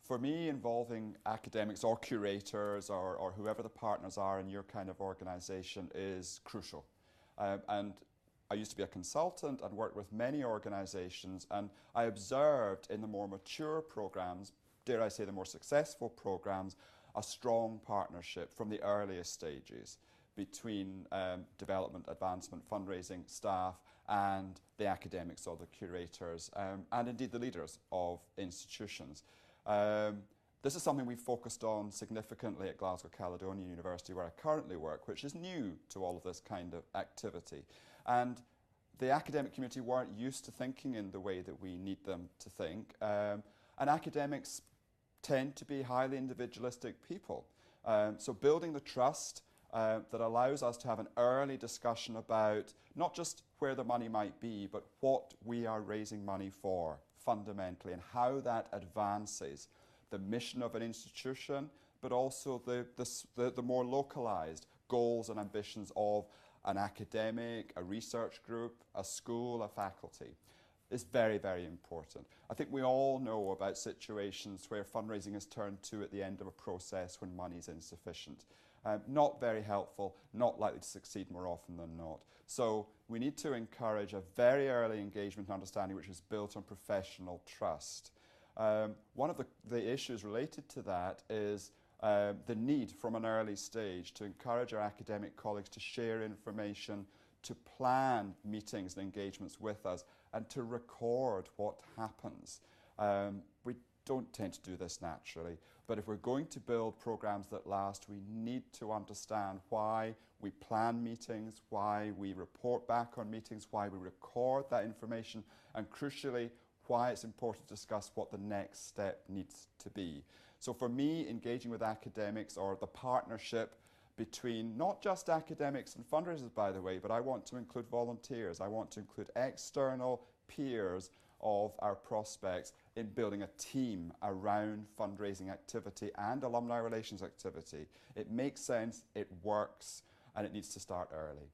For me, involving academics or curators or whoever the partners are in your kind of organisation is crucial. And I used to be a consultant and worked with many organisations, and I observed in the more mature programmes, dare I say the more successful programmes, a strong partnership from the earliest stages between development, advancement, fundraising staff and the academics or the curators and indeed the leaders of institutions. This is something we've focused on significantly at Glasgow Caledonian University, where I currently work, which is new to all of this kind of activity. And the academic community weren't used to thinking in the way that we need them to think. And academics tend to be highly individualistic people. So building the trust that allows us to have an early discussion about not just where the money might be, but what we are raising money for fundamentally and how that advances the mission of an institution, but also the more localized goals and ambitions of an academic, a research group, a school, a faculty. Is very, very important. I think we all know about situations where fundraising is turned to at the end of a process when money is insufficient. Not very helpful, not likely to succeed more often than not. So we need to encourage a very early engagement and understanding which is built on professional trust. One of the issues related to that is the need from an early stage to encourage our academic colleagues to share information, to plan meetings and engagements with us, and to record what happens. We don't tend to do this naturally, but if we're going to build programs that last, we need to understand why we plan meetings, why we report back on meetings, why we record that information, and crucially, why it's important to discuss what the next step needs to be. So for me, engaging with academics or the partnership between not just academics and fundraisers, by the way, but I want to include volunteers. I want to include external peers of our prospects in building a team around fundraising activity and alumni relations activity. It makes sense, it works, and it needs to start early.